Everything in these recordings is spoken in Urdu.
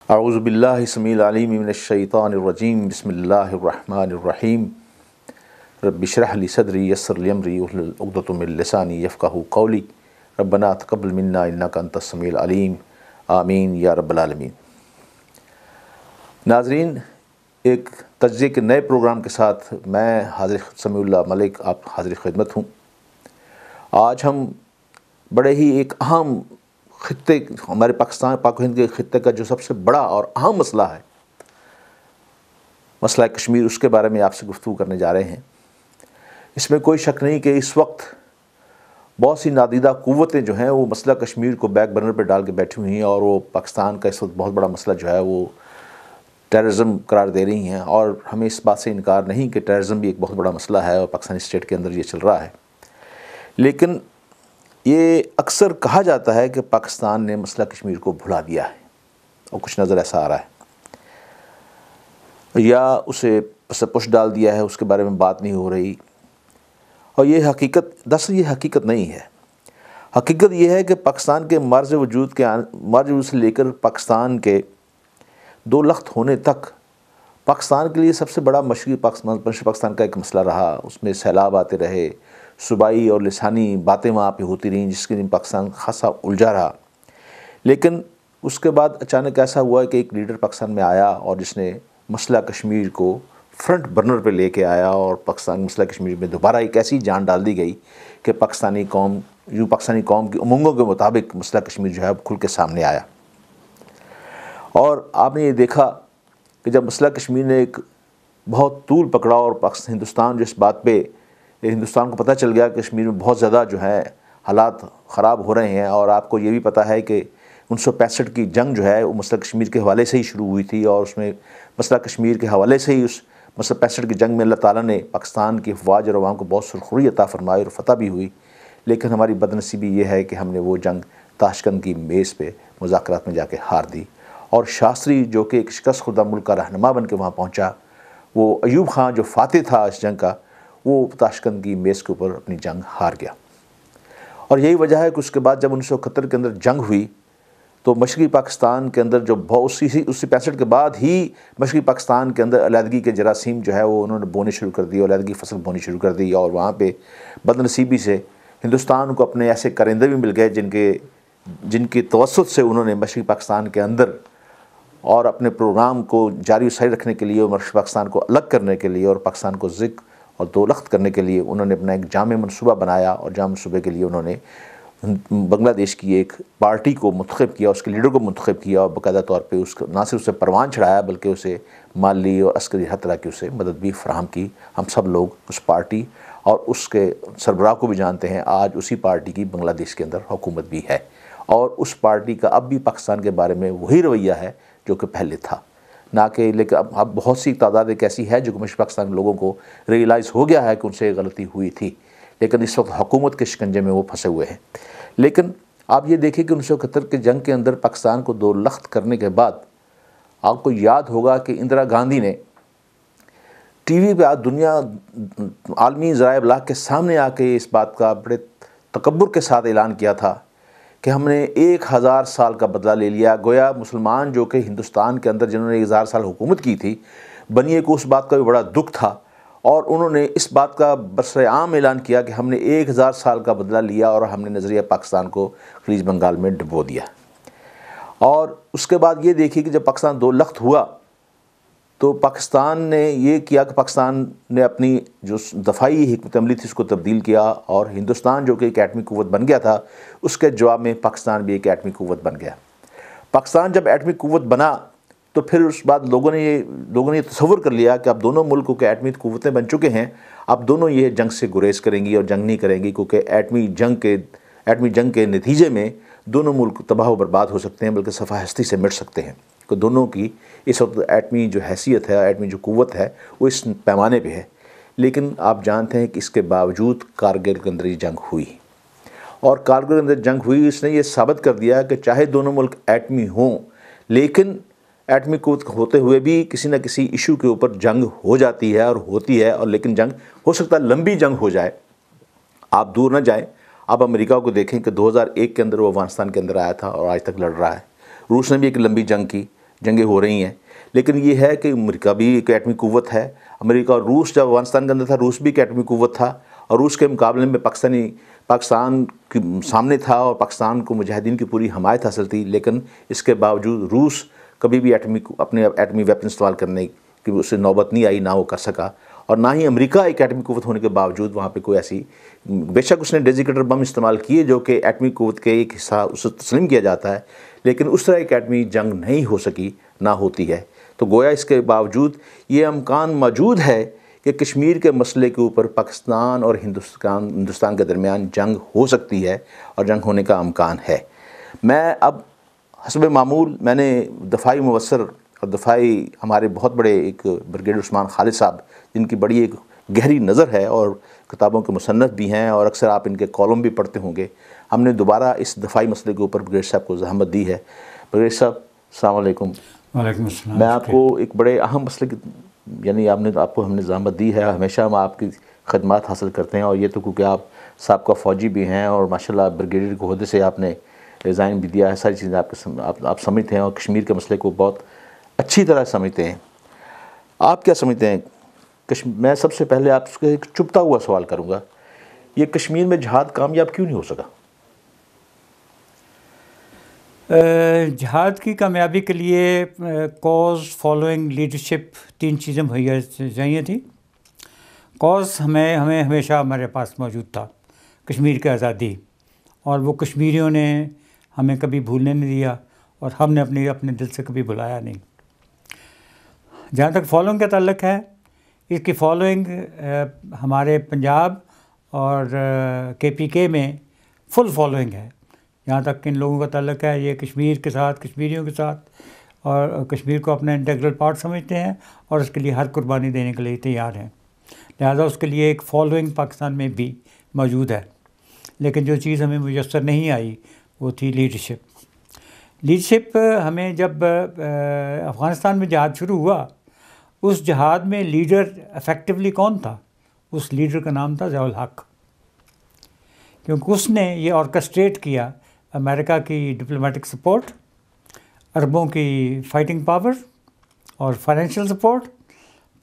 اعوذ باللہ السمیع العلیم من الشیطان الرجیم بسم اللہ الرحمن الرحیم رب اشرح لی صدری یسر لی امری واحلل عقدۃ من لسانی یفقہوا قولی ربنا تقبل منا انک انت السمیع العلیم آمین یا رب العالمین۔ ناظرین، ایک تجزیے کے نئے پروگرام کے ساتھ میں حاضر سمیع اللہ ملک آپ حاضر خدمت ہوں۔ آج ہم بڑے ہی ایک اہم خطے، ہمارے پاک و ہند کے خطے کا جو سب سے بڑا اور اہم مسئلہ ہے، مسئلہ کشمیر، اس کے بارے میں آپ سے گفتگو کرنے جا رہے ہیں۔ اس میں کوئی شک نہیں کہ اس وقت بہت سی نادیدہ قوتیں جو ہیں وہ مسئلہ کشمیر کو بیک برنر پہ ڈال کے بیٹھی ہوئی ہیں، اور وہ پاکستان کا اس وقت بہت بڑا مسئلہ جو ہے وہ ٹیررزم قرار دے رہی ہیں، اور ہمیں اس بات سے انکار نہیں کہ ٹیررزم بھی ایک بہت بڑا مسئلہ ہے اور پاکستانی اسٹیٹ کے اندر یہ چل رہا ہے۔ لیکن یہ اکثر کہا جاتا ہے کہ پاکستان نے مسئلہ کشمیر کو بھلا دیا ہے، اور کچھ نظر ایسا آ رہا ہے، یا اسے پس پش ڈال دیا ہے، اس کے بارے میں بات نہیں ہو رہی۔ اور یہ حقیقت، دراصل یہ حقیقت نہیں ہے۔ حقیقت یہ ہے کہ پاکستان کے مرز وجود سے لے کر پاکستان کے دو لخت ہونے تک پاکستان کے لیے سب سے بڑا مشرقی پاکستان کا ایک مسئلہ رہا۔ اس میں سیلاب آتے رہے، صوبائی اور لسانی باتیں وہاں پہ ہوتی رہیں، جس کے لیے پاکستان خاصا الجھا رہا۔ لیکن اس کے بعد اچانک ایسا ہوا کہ ایک لیڈر پاکستان میں آیا اور جس نے مسئلہ کشمیر کو فرنٹ برنر پہ لے کے آیا، اور مسئلہ کشمیر میں دوبارہ ایک ایسی جان ڈال دی گئی کہ پاکستانی قوم کی امنگوں کے مطابق مسئلہ کشمیر جو ہے کھل کے سامنے آیا۔ اور آپ نے یہ دیکھا کہ جب مسئلہ کشمیر نے ایک بہت طول پکڑا، اور ہندوستان جو اس بات پہ ہندوستان کو پتہ چل گیا کہ کشمیر میں بہت زیادہ جو ہے حالات خراب ہو رہے ہیں، اور آپ کو یہ بھی پتہ ہے کہ 1965 کی جنگ جو ہے وہ مسئلہ کشمیر کے حوالے سے ہی شروع ہوئی تھی، اور اس میں مسئلہ کشمیر کے حوالے سے ہی اس مسئلہ 65 کی جنگ میں اللہ تعالیٰ نے پاکستان کی افواج اور عوام کو بہت سرخروئی عطا فرمائی اور فتح بھی ہوئی۔ لیکن ہماری بدنصیبی یہ ہے کہ ہم نے وہ جنگ تاشکند کی میز پہ مذاکرات میں جا کے ہار دی، اور شاستری جو کہ ایک شکست خوردہ ملک کا رہنما بن کے وہاں پہنچا، وہ ایوب خان جو فاتح تھا اس جنگ کا، وہ تاشکند کی میز کے اوپر اپنی جنگ ہار گیا۔ اور یہی وجہ ہے کہ اس کے بعد جب 1971 کے اندر جنگ ہوئی تو مشرقی پاکستان کے اندر جو اسی 65 کے بعد ہی مشرقی پاکستان کے اندر علیحدگی کے جراثیم جو ہے وہ انہوں نے بونے شروع کر دی، اور علیحدگی فصل بونی شروع کر دی، اور وہاں پہ بدنصیبی سے ہندوستان کو اپنے ایسے کرندے بھی مل گئے جن کے توسط سے انہوں نے مشرقی پاکستان کے اندر اور اپنے پروگرام کو جاری و ساری رکھنے کے لیے، اور مشرقی پاکستان کو الگ کرنے کے لیے اور پاکستان کو اور دو لخت کرنے کے لیے انہوں نے اپنا ایک جامع منصوبہ بنایا، اور جامع منصوبے کے لیے انہوں نے بنگلہ دیش کی ایک پارٹی کو منتخب کیا، اس کے لیڈر کو منتخب کیا، اور باقاعدہ طور پہ نہ صرف اسے پروان چڑھایا بلکہ اسے مالی اور عسکری ہر طرح کی اسے مدد بھی فراہم کی۔ ہم سب لوگ اس پارٹی اور اس کے سربراہ کو بھی جانتے ہیں۔ آج اسی پارٹی کی بنگلہ دیش کے اندر حکومت بھی ہے، اور اس پارٹی کا اب بھی پاکستان کے بارے میں وہی رویہ ہے جو کہ پہلے تھا، نہ کہ لیکن اب بہت سی تعداد ایک ایسی ہے جو کہ مشرقی پاکستان کے لوگوں کو ریئلائز ہو گیا ہے کہ ان سے غلطی ہوئی تھی، لیکن اس وقت حکومت کے شکنجے میں وہ پھنسے ہوئے ہیں۔ لیکن آپ یہ دیکھیں کہ 1971 کے جنگ کے اندر پاکستان کو دو لخت کرنے کے بعد آپ کو یاد ہوگا کہ اندرا گاندھی نے ٹی وی پہ دنیا عالمی ذرائع ابلاغ کے سامنے آ کے اس بات کا بڑے تکبر کے ساتھ اعلان کیا تھا کہ ہم نے 1000 سال کا بدلہ لے لیا۔ گویا مسلمان جو کہ ہندوستان کے اندر جنہوں نے 1000 سال حکومت کی تھی، بنیے کو اس بات کا بھی بڑا دکھ تھا، اور انہوں نے اس بات کا برسر عام اعلان کیا کہ ہم نے 1000 سال کا بدلہ لیا، اور ہم نے نظریہ پاکستان کو خلیج بنگال میں ڈبو دیا۔ اور اس کے بعد یہ دیکھیے کہ جب پاکستان دو لخت ہوا تو پاکستان نے یہ کیا کہ پاکستان نے اپنی جو دفاعی حکمت عملی تھی اس کو تبدیل کیا، اور ہندوستان جو کہ ایک ایٹمی قوت بن گیا تھا اس کے جواب میں پاکستان بھی ایک ایٹمی قوت بن گیا۔ پاکستان جب ایٹمی قوت بنا تو پھر اس بعد لوگوں نے یہ تصور کر لیا کہ اب دونوں ملکوں کے ایٹمی قوتیں بن چکے ہیں، اب دونوں یہ جنگ سے گریز کریں گی اور جنگ نہیں کریں گی، کیونکہ ایٹمی جنگ کے نتیجے میں دونوں ملک تباہ و برباد ہو سکتے ہیں، بلکہ صفحہ ہستی سے مٹ سکتے ہیں۔ کہ دونوں کی اس وقت ایٹمی جو حیثیت ہے، ایٹمی جو قوت ہے، وہ اس پیمانے پہ ہے۔ لیکن آپ جانتے ہیں کہ اس کے باوجود کارگل کے اندر یہ جنگ ہوئی، اور کارگل کے اندر جنگ ہوئی، اس نے یہ ثابت کر دیا کہ چاہے دونوں ملک ایٹمی ہوں، لیکن ایٹمی قوت ہوتے ہوئے بھی کسی نہ کسی ایشو کے اوپر جنگ ہو جاتی ہے اور ہوتی ہے، اور لیکن جنگ ہو سکتا ہے لمبی جنگ ہو جائے۔ آپ دور نہ جائیں، آپ امریکہ کو دیکھیں کہ 2001 کے اندر وہ افغانستان کے اندر آیا تھا اور آج تک لڑ رہا ہے۔ روس نے بھی ایک لمبی جنگ کی جنگیں ہو رہی ہیں، لیکن یہ ہے کہ امریکہ بھی ایک ایٹمی قوت ہے. امریکہ اور روس جب افغانستان کے اندر تھا، روس بھی ایک ایٹمی قوت تھا، اور روس کے مقابلے میں پاکستان کے سامنے تھا اور پاکستان کو مجاہدین کی پوری حمایت حاصل تھی. لیکن اس کے باوجود روس کبھی بھی اپنے ایٹمی ویپن استعمال کرنے کی اسے نوبت نہیں آئی، نہ وہ کر سکا. اور نہ ہی امریکہ ایک ایٹمی قوت ہونے کے باوجود وہاں پہ کوئی ایسی، بے شک اس نے ڈیزیکیٹر بم استعمال کیے جو کہ ایٹمی قوت کے ایک حصہ اسے تسلیم کیا جاتا ہے، لیکن اس طرح ایک ایٹمی جنگ نہیں ہو سکی، نہ ہوتی ہے. تو گویا اس کے باوجود یہ امکان موجود ہے کہ کشمیر کے مسئلے کے اوپر پاکستان اور ہندوستان کے درمیان جنگ ہو سکتی ہے، اور جنگ ہونے کا امکان ہے. میں اب حسب معمول میں نے دفاعی مبصر اور دفاعی ہمارے بہت بڑے ایک بریگیڈیئر عثمان خالد صاحب، جن کی بڑی ایک گہری نظر ہے اور کتابوں کے مصنف بھی ہیں، اور اکثر آپ ان کے کالم بھی پڑھتے ہوں گے. ہم نے دوبارہ اس دفاعی مسئلے کے اوپر بریگیڈیئر صاحب کو زحمت دی ہے. بریگیڈیئر صاحب السلام علیکم. وعلیکم السلام. میں آپ کو ایک بڑے اہم مسئلے کی، یعنی آپ کو ہم نے زحمت دی ہے، ہمیشہ ہم آپ کی خدمات حاصل کرتے ہیں، اور یہ تو کیونکہ آپ سابقہ فوجی بھی ہیں اور ماشاءاللہ بریگیڈیئر کے عہدے سے آپ نے ریزائن بھی دیا ہے، ساری چیزیں آپ سمجھتے ہیں اور کشمیر کے مسئلے کو بہت اچھی طرح سمجھتے ہیں. آپ کیا سمجھتے ہیں؟ میں سب سے پہلے آپ سے ایک چبھتا ہوا سوال کروں گا، یہ کشمیر میں جہاد کامیاب کیوں نہیں ہو سکا؟ جہاد کی کامیابی کے لیے کاز، فالوئنگ، لیڈرشپ، 3 چیزیں مہیا چاہیے تھیں. کاز ہمیں ہمیشہ ہمارے پاس موجود تھا، کشمیر کی آزادی، اور وہ کشمیریوں نے ہمیں کبھی بھولنے نہیں دیا، اور ہم نے اپنے دل سے کبھی بھلایا نہیں. جہاں تک فالوئنگ کا تعلق ہے، اس کی فالوئنگ ہمارے پنجاب اور KPK میں فل فالوئنگ ہے. جہاں تک ان لوگوں کا تعلق ہے، یہ کشمیر کے ساتھ، کشمیریوں کے ساتھ، اور کشمیر کو اپنا انٹیگرل پارٹ سمجھتے ہیں، اور اس کے لیے ہر قربانی دینے کے لیے تیار ہیں. لہٰذا اس کے لیے ایک فالوئنگ پاکستان میں بھی موجود ہے. لیکن جو چیز ہمیں میسر نہیں آئی وہ تھی لیڈرشپ. ہمیں جب افغانستان میں جہاد شروع ہوا، اس جہاد میں لیڈر افیکٹولی کون تھا؟ اس لیڈر کا نام تھا ضیاء الحق، کیونکہ اس نے یہ آرکسٹریٹ کیا امریکہ کی ڈپلومیٹک سپورٹ، عربوں کی فائٹنگ پاور اور فائنینشیل سپورٹ،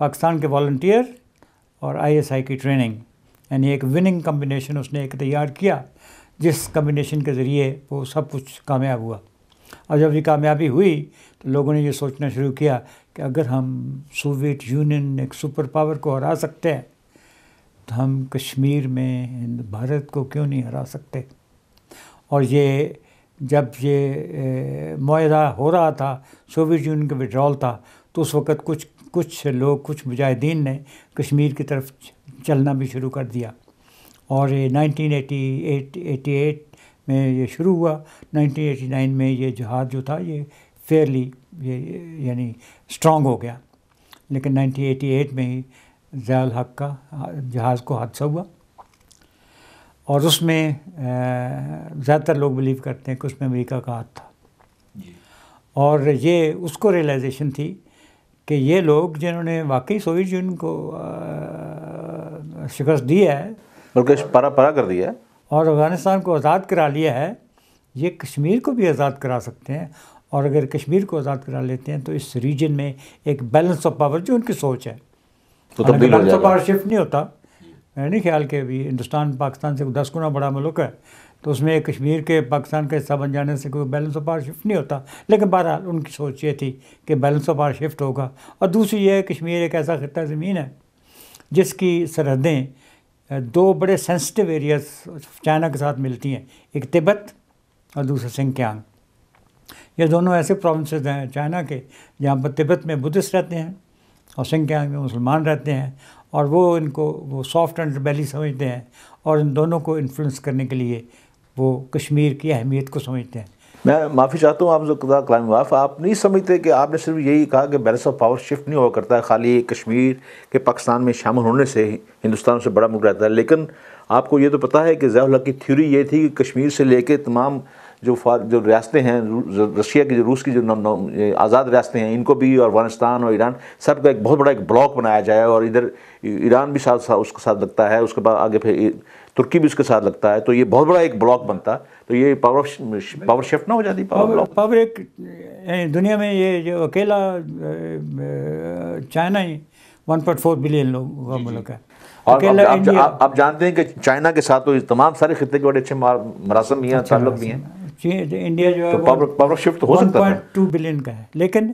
پاکستان کے والنٹیئر اور ISI کی ٹریننگ، یعنی ایک وننگ کمبینیشن اس نے ایک تیار کیا، جس کمبینیشن کے ذریعے وہ سب کچھ کامیاب ہوا. اور جب یہ کامیابی ہوئی تو لوگوں نے یہ سوچنا شروع کیا کہ اگر ہم سوویت یونین ایک سپر پاور کو ہرا سکتے ہیں تو ہم کشمیر میں بھارت کو کیوں نہیں ہرا سکتے. اور جب یہ معاہدہ ہو رہا تھا، سوویت یونین کا وڈرال تھا، تو اس وقت کچھ مجاہدین نے کشمیر کی طرف چلنا بھی شروع کر دیا. اور یہ 1988 میں یہ شروع ہوا. 1989 میں یہ جہاد جو تھا یہ فیئرلی یعنی اسٹرانگ ہو گیا. لیکن 1988 میں ہی ضیاء الحق کا جہاز کو حادثہ ہوا، اور اس میں زیادہ تر لوگ بلیو کرتے ہیں کہ اس میں امریکہ کا ہاتھ تھا. اور یہ اس کو ریئلائزیشن تھی کہ یہ لوگ جنہوں نے واقعی سوویت یونین کو شکست دی ہے، بلکہ پارا کر دیا ہے، اور افغانستان کو آزاد کرا لیا ہے، یہ کشمیر کو بھی آزاد کرا سکتے ہیں. اور اگر کشمیر کو آزاد کرا لیتے ہیں تو اس ریجن میں ایک بیلنس آف پاور، جو ان کی سوچ ہے، تو بیلنس آف پاور شفٹ نہیں ہوتا. میں نہیں خیال کہ ابھی ہندوستان پاکستان سے 10 گنا بڑا ملک ہے، تو اس میں کشمیر کے پاکستان کا حصہ بن جانے سے کوئی بیلنس آف پاور شفٹ نہیں ہوتا. لیکن بہرحال ان کی سوچ یہ تھی کہ بیلنس آف پاور شفٹ ہوگا. اور دوسری یہ ہے، کشمیر ایک ایسا خطہ زمین ہے جس کی سرحدیں 2 بڑے سینسٹیو ایریاز چائنا کے ساتھ ملتی ہیں، ایک تبت اور دوسرا سنکیانگ. یہ دونوں ایسے پروونسز ہیں چائنا کے جہاں پر تبت میں بدھسٹ رہتے ہیں اور سنکیانگ میں مسلمان رہتے ہیں، اور وہ سافٹ انڈر بیلی سمجھتے ہیں، اور ان دونوں کو انفلوئنس کرنے کے لیے وہ کشمیر کی اہمیت کو سمجھتے ہیں. میں معافی چاہتا ہوں آپ سے، کلام معاف. آپ نہیں سمجھتے کہ آپ نے صرف یہی کہا کہ بیلنس آف پاور شفٹ نہیں ہوا کرتا ہے، خالی کشمیر کے پاکستان میں شامل ہونے سے ہندوستان سے بڑا ملک رہتا ہے. لیکن آپ کو یہ تو پتہ ہے کہ ضیاء الحق کی تھیوری یہ تھی کہ کشمیر سے لے کے تمام جو ریاستیں ہیں، رشیا کی روس کی جو آزاد ریاستیں ہیں، ان کو بھی، اور افغانستان اور ایران، سب کا ایک بہت بڑا ایک بلاک بنایا جائے. اور ادھر ایران بھی ساتھ اس کے ساتھ لگتا ہے، اس کے بعد آگے پھر ترکی بھی اس کے ساتھ لگتا ہے، تو یہ بہت بڑا ایک بلاک بنتا. تو یہ پاور شفٹ نہ ہو جاتی؟ پاور ایک یعنی دنیا میں یہ جو اکیلا چائنا ہی 1.4 بلین لوگوں کا ملک ہے. اور اکیلا انڈیا آپ جانتے ہیں کہ چائنا کے ساتھ تو تمام سارے خطے کے بڑے اچھے مراسم بھی ہیں, تعلق بھی ہیں. انڈیا جو ہے پاور شفٹ ہو سکتا ہے 1.2 بلین کا ہے. لیکن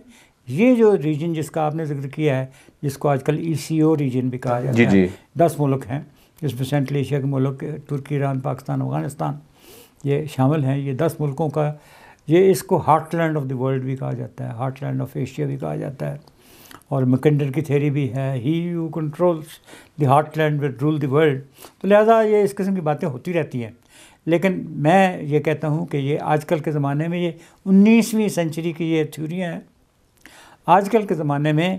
یہ جو ریجن جس کا آپ نے ذکر کیا ہے, جس کو آج کل ECO ریجن بھی کہا جاتا ہے, 10 ملک ہیں جس میں سینٹرل ایشیا کے ملک ترکی, ایران, پاکستان, افغانستان یہ شامل ہیں. یہ 10 ملکوں کا یہ اس کو heartland of the world بھی کہا جاتا ہے, ہارٹ لینڈ آف ایشیا بھی کہا جاتا ہے. اور مکنڈر کی تھیوری بھی ہے, he who controls the heartland will rule the world. تو لہٰذا یہ اس قسم کی باتیں ہوتی رہتی ہیں. لیکن میں یہ کہتا ہوں کہ یہ آج کل کے زمانے میں یہ 19ویں سینچری کی یہ تھیوریاں ہیں. آج کل کے زمانے میں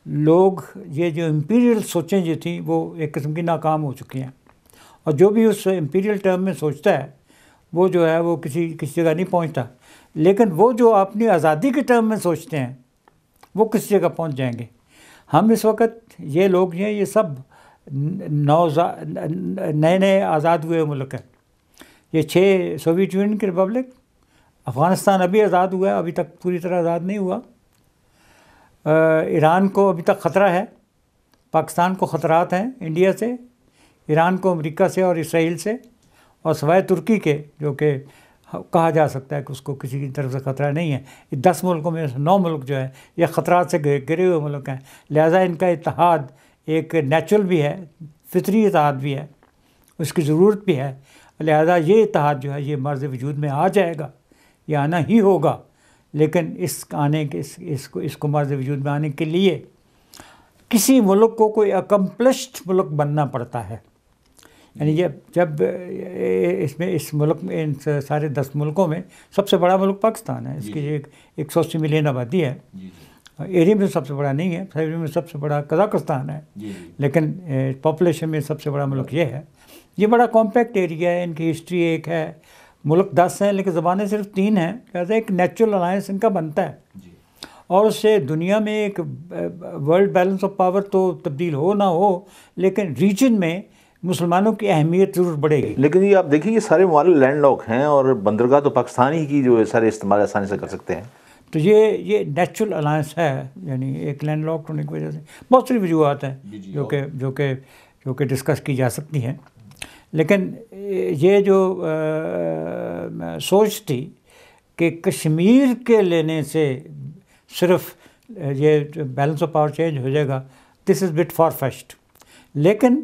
لوگ یہ جو امپیریل سوچیں جو تھیں وہ ایک قسم کی ناکام ہو چکی ہیں. اور جو بھی اس امپیریل ٹرم میں سوچتا ہے وہ جو ہے وہ کسی جگہ نہیں پہنچتا. لیکن وہ جو اپنی آزادی کے ٹرم میں سوچتے ہیں وہ کس جگہ پہنچ جائیں گے. ہم اس وقت یہ لوگ ہیں یہ سب نئے آزاد ہوئے ملک ہیں. یہ 6 سوویت یونین کی ریپبلک, افغانستان ابھی آزاد ہوا ہے, ابھی تک پوری طرح آزاد نہیں ہوا. ایران کو ابھی تک خطرہ ہے, پاکستان کو خطرات ہیں انڈیا سے, ایران کو امریکہ سے اور اسرائیل سے, اور سوائے ترکی کے جو کہ کہا جا سکتا ہے کہ اس کو کسی کی طرف سے خطرہ نہیں ہے. 10 ملکوں میں 9 ملک جو ہے یہ خطرات سے گھرے ہوئے ملک ہیں. لہٰذا ان کا اتحاد ایک نیچرل بھی ہے, فطری اتحاد بھی ہے, اس کی ضرورت بھی ہے. لہٰذا یہ اتحاد جو ہے یہ مرز وجود میں آ جائے گا, یہ آنا ہی ہوگا. لیکن اس کو مرز وجود میں آنے کے لیے کسی ملک کو کوئی اکمپلشڈ ملک بننا پڑتا ہے. یعنی جب اس ملک میں ان سارے 10 ملکوں میں سب سے بڑا ملک پاکستان ہے. اس کی 180 ملین آبادی ہے. ایریا میں سب سے بڑا نہیں ہے, ایریا میں سب سے بڑا قزاقستان ہے, لیکن پاپولیشن میں سب سے بڑا ملک یہ ہے. یہ بڑا کمپیکٹ ایریا ہے. ان کی ہسٹری ایک ہے, ملک 10 ہیں لیکن زبانیں صرف 3 ہیں. لہٰذا ایک نیچرل الائنس ان کا بنتا ہے. اور اس سے دنیا میں ایک ورلڈ بیلنس آف پاور تو تبدیل ہو نہ ہو, لیکن ریجن میں مسلمانوں کی اہمیت ضرور بڑھے گی. لیکن یہ آپ دیکھیں یہ سارے ممالک لینڈ لاک ہیں اور بندرگاہ تو پاکستانی کی جو سارے استعمال آسانی سے کر سکتے ہیں. تو یہ نیچرل الائنس ہے. یعنی ایک لینڈ لاک ہونے کی وجہ سے بہت سی وجوہات ہیں جو کہ ڈسکس کی جا سکتی ہیں. لیکن یہ جو سوچ تھی کہ کشمیر کے لینے سے صرف یہ بیلنس آف پاور چینج ہو جائے گا, دس از بٹ فار فیشڈ. لیکن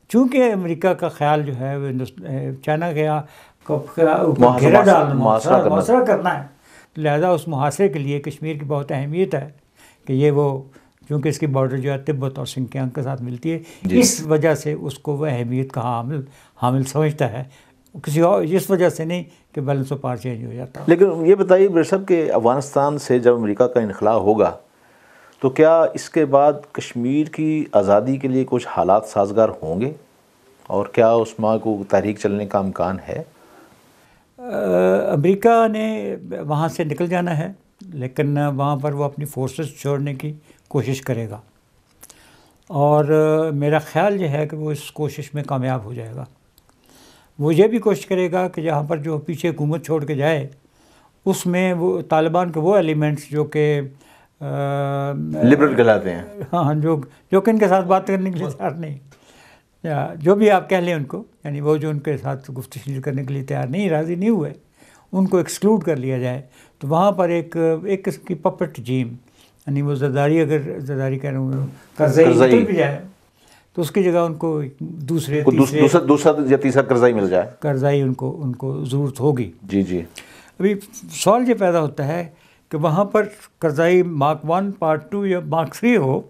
چونکہ امریکہ کا خیال جو ہے وہ چائنا کے گھیرا ڈالنا, محاصرہ کرنا ہے, لہذا اس محاصرے کے لیے کشمیر کی بہت اہمیت ہے کہ یہ وہ چونکہ اس کی بارڈر جو ہے تبت اور سنکیانگ کے ساتھ ملتی ہے, اس وجہ سے اس کو وہ اہمیت کا حامل سمجھتا ہے. کسی اور اس وجہ سے نہیں کہ بیلنس آف پاور چینج ہو جاتا. لیکن یہ بتائیے بریر صاحب کہ افغانستان سے جب امریکہ کا انخلا ہوگا تو کیا اس کے بعد کشمیر کی آزادی کے لیے کچھ حالات سازگار ہوں گے, اور کیا اس ماں کو تحریک چلنے کا امکان ہے؟ امریکہ نے وہاں سے نکل جانا ہے, لیکن وہاں پر وہ اپنی فورسز چھوڑنے کی کوشش کرے گا, اور میرا خیال یہ ہے کہ وہ اس کوشش میں کامیاب ہو جائے گا. وہ یہ بھی کوشش کرے گا کہ جہاں پر جو پیچھے حکومت چھوڑ کے جائے اس میں وہ طالبان کے وہ ایلیمنٹس جو کہ لبرل کہلاتے ہیں, ہاں, جو کہ ان کے ساتھ بات کرنے کے لیے تیار نہیں, یا جو بھی آپ کہہ لیں ان کو, یعنی وہ جو ان کے ساتھ گفتگو کرنے کے لیے تیار نہیں, راضی نہیں ہوئے, ان کو ایکسکلوڈ کر لیا جائے. تو وہاں پر ایک قسم کی پپٹ جیم, یعنی وہ زرداری, اگر زرداری کہہ رہا ہوں کرزئی بھی جائے تو اس کی جگہ ان کو دوسرا یا تیسرا کرزئی مل جائے, کرزئی ان کو ضرورت ہوگی. جی ابھی سوال یہ پیدا ہوتا ہے کہ وہاں پر کرزئی مارک 1 پارٹ 2 یا مارک 3 ہو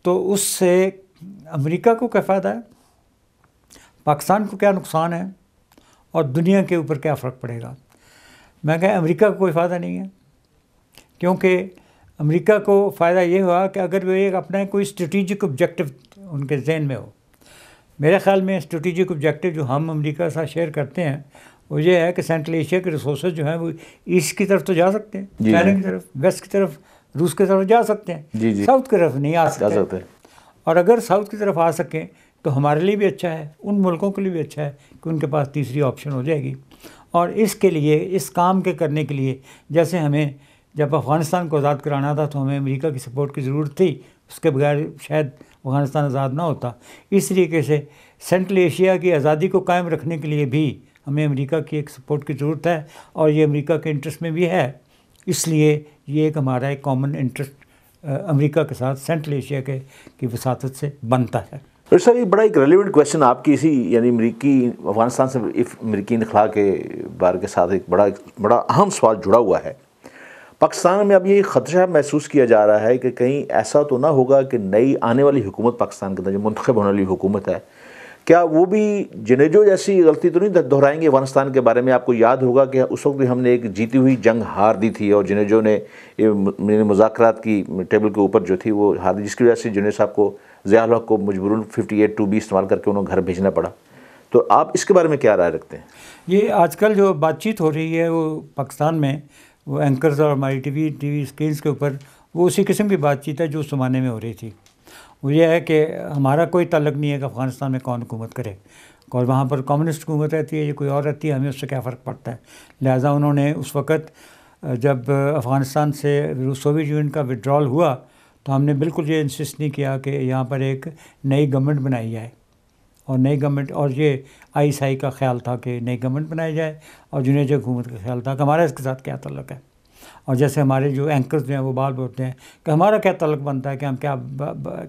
تو اس سے امریکہ کو کیا فائدہ ہے, پاکستان کو کیا نقصان ہے, اور دنیا کے اوپر کیا فرق پڑے گا. میں کہا امریکہ کو کوئی فائدہ نہیں ہے, کیونکہ امریکہ کو فائدہ یہ ہوا کہ اگر وہ ایک اپنا کوئی اسٹریٹجک آبجیکٹو ان کے ذہن میں ہو. میرے خیال میں اسٹریٹجک آبجیکٹو جو ہم امریکہ کے ساتھ شیئر کرتے ہیں وہ یہ ہے کہ سینٹرل ایشیا کے ریسورسز جو ہیں وہ ایسٹ کی طرف تو جا سکتے ہیں, چائنا کی طرف, ویسٹ کی طرف, روس کی طرف جا سکتے ہیں, ساؤتھ کی طرف نہیں آ سکتے. اور اگر ساؤتھ کی طرف آ سکیں تو ہمارے لیے بھی اچھا ہے, ان ملکوں کے لیے بھی اچھا ہے کہ ان کے پاس تیسری آپشن ہو جائے گی. اور اس کے لیے, اس کام کے کرنے کے لیے, جیسے ہمیں جب افغانستان کو آزاد کرانا تھا تو ہمیں امریکہ کی سپورٹ کی ضرورت تھی، اس کے بغیر شاید افغانستان آزاد نہ ہوتا. اس طریقے سے سینٹرل ایشیا کی آزادی کو قائم رکھنے کے لیے بھی ہمیں امریکہ کی ایک سپورٹ کی ضرورت ہے، اور یہ امریکہ کے انٹرسٹ میں بھی ہے. اس لیے یہ ایک ہمارا ایک کامن انٹرسٹ امریکہ کے ساتھ سینٹرل ایشیا کی وساطت سے بنتا ہے. سر یہ بڑا ایک ریلیونٹ کویشچن آپ کی اسی یعنی امریکی افغانستان سے امریکی انخلا کے بارے کے ساتھ ایک بڑا اہم سوال جڑا ہوا ہے. پاکستان میں اب یہ خدشہ محسوس کیا جا رہا ہے کہ کہیں ایسا تو نہ ہوگا کہ نئی آنے والی حکومت پاکستان کے اندر جو منتخب ہونے والی حکومت ہے، کیا وہ بھی جنیجو جیسی غلطی تو نہیں دہرائیں گے افغانستان کے بارے میں؟ آپ کو یاد ہوگا کہ اس وقت بھی ہم نے ایک جیتی ہوئی جنگ ہار دی تھی، اور جنیجو نے مذاکرات کی ٹیبل کے اوپر جو تھی وہ ہار دی، جس کی وجہ سے جنید صاحب کو ضیاء الحق کو مجبوراً 58(2)B استعمال کر کے انہوں گھر بھیجنا پڑا. تو آپ اس کے بارے میں کیا رائے رکھتے ہیں؟ یہ آج کل جو بات چیت ہو رہی ہے وہ پاکستان میں وہ اینکرز اور ہماری ٹی وی اسکرینس کے اوپر وہ اسی قسم کی بات چیت ہے جو اس زمانے میں ہو رہی تھی. وہ یہ ہے کہ ہمارا کوئی تعلق نہیں ہے کہ افغانستان میں کون حکومت کرے، اور وہاں پر کمیونسٹ حکومت رہتی ہے یا کوئی اور رہتی ہے، ہمیں اس سے کیا فرق پڑتا ہے. لہٰذا انہوں نے اس وقت جب افغانستان سے سوویت یونین کا وڈرال ہوا تو ہم نے بالکل یہ انسسٹ نہیں کیا کہ یہاں پر ایک نئی گورنمنٹ بنائی جائے، اور نئی گورنمنٹ، اور یہ ISI کا خیال تھا کہ نئی گورنمنٹ بنائی جائے، اور جنید حکومت کا خیال تھا کہ ہمارا اس کے ساتھ کیا تعلق ہے. اور جیسے ہمارے جو اینکرز ہیں وہ بال بولتے ہیں کہ ہمارا کیا تعلق بنتا ہے کہ ہم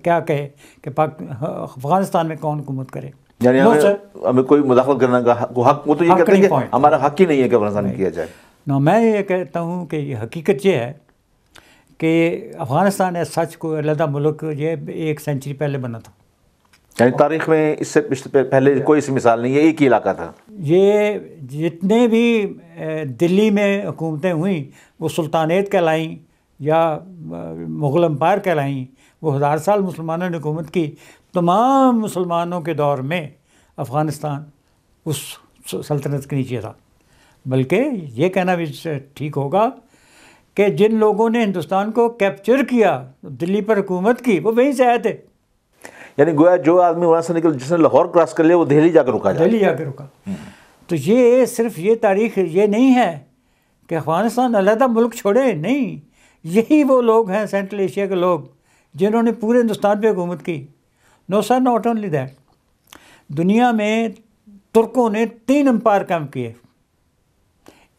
کیا کہے کہ افغانستان میں کون حکومت کرے. یعنی ہمیں کوئی مداخلت کرنے کا حق، وہ تو یہ کہتے ہیں کہ ہمارا حق ہی نہیں ہے کہ افغانستان میں کیا جائے. میں یہ کہتا ہوں کہ یہ حقیقت یہ ہے کہ افغانستان ہے سچ کو علیحدہ ملک یہ 1 سینچری پہلے بنا تھا. یعنی تاریخ میں اس سے پہلے کوئی ایسی مثال نہیں ہے، ایک ہی علاقہ تھا. یہ جتنے بھی دلی میں حکومتیں ہوئیں وہ سلطانیت کہلائیں یا مغل امپائر کہلائیں، وہ 1000 سال مسلمانوں نے حکومت کی. تمام مسلمانوں کے دور میں افغانستان اس سلطنت کے نیچے تھا. بلکہ یہ کہنا بھی ٹھیک ہوگا کہ جن لوگوں نے ہندوستان کو کیپچر کیا، دلی پر حکومت کی، وہ وہیں سے آئے تھے. یعنی گویا جو آدمی وہاں سے نکل، جس نے لاہور کراس کر لیا، وہ دہلی جا کے رکا. تو یہ صرف یہ تاریخ یہ نہیں ہے کہ افغانستان علیحدہ ملک چھوڑے، نہیں، یہی وہ لوگ ہیں سینٹرل ایشیا کے لوگ جنہوں نے پورے ہندوستان پہ حکومت کی. نو سر، ناٹ اونلی دیٹ. دنیا میں ترکوں نے 3 امپائر قائم کیے.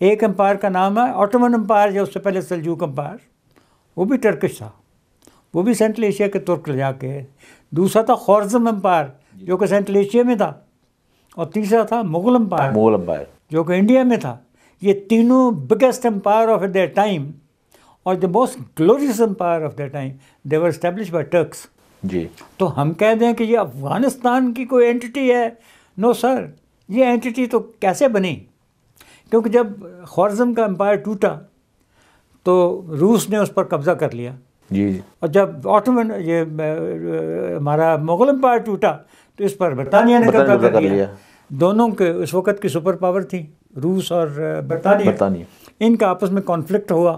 ایک امپائر کا نام ہے آٹومن امپائر، جو اس سے پہلے سلجوق امپائر، وہ بھی ٹرکش تھا، وہ بھی سینٹرل ایشیا کے ترک لے جا کے. دوسرا تھا خوارزم امپائر جو کہ سینٹرل ایشیا میں تھا، اور تیسرا تھا مغل امپائر جو کہ انڈیا میں تھا. یہ تینوں biggest empire of their time اور the most glorious empire of their time they were establish by Turks. جی. تو ہم کہہ دیں کہ یہ افغانستان کی کوئی اینٹی ہے، نو سر، یہ اینٹی تو کیسے بنی؟ کیونکہ جب خوارزم کا امپائر ٹوٹا تو روس نے اس پر قبضہ کر لیا. جی. اور جب آٹومن یہ ہمارا مغل امپائر ٹوٹا تو اس پر برطانیہ نے قبضہ کر لیا. دونوں کے اس وقت کی سپر پاور تھی، روس اور برطانیہ. ان کا آپس میں کانفلکٹ ہوا،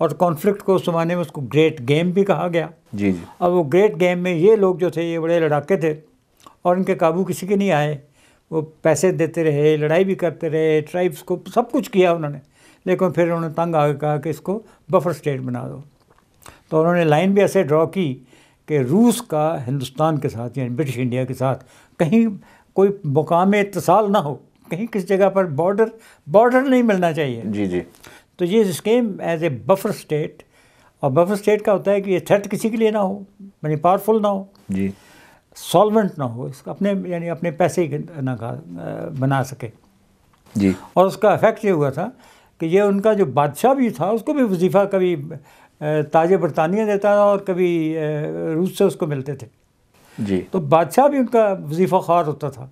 اور کانفلکٹ کو اس زمانے میں اس کو گریٹ گیم بھی کہا گیا. جی. اور وہ گریٹ گیم میں یہ لوگ جو تھے یہ بڑے لڑاکے تھے، اور ان کے قابو کسی کے نہیں آئے. وہ پیسے دیتے رہے، لڑائی بھی کرتے رہے، ٹرائبس کو سب کچھ کیا انہوں نے، لیکن پھر انہوں نے تنگ آ کے کہا کہ اس کو بفر اسٹیٹ بنا دو. تو انہوں نے لائن بھی ایسے ڈرا کی کہ روس کا ہندوستان کے ساتھ یعنی برٹش انڈیا کے ساتھ کہیں کوئی مقام اتصال نہ ہو، کہیں کسی جگہ پر بارڈر نہیں ملنا چاہیے. جی. جی. تو یہ scheme as a buffer state, اور بفر اسٹیٹ کا ہوتا ہے کہ یہ تھریٹ کسی کے لیے نہ ہو، یعنی پاورفل نہ ہو، جی، سالونٹ نہ ہو، اس کا اپنے یعنی اپنے پیسے نہ بنا سکے. جی. اور اس کا افیکٹ یہ ہوا تھا کہ یہ ان کا جو بادشاہ بھی تھا اس کو بھی وظیفہ کبھی تاج برطانیہ دیتا تھا اور کبھی روس سے اس کو ملتے تھے. جی. تو بادشاہ بھی ان کا وظیفہ خوار ہوتا تھا،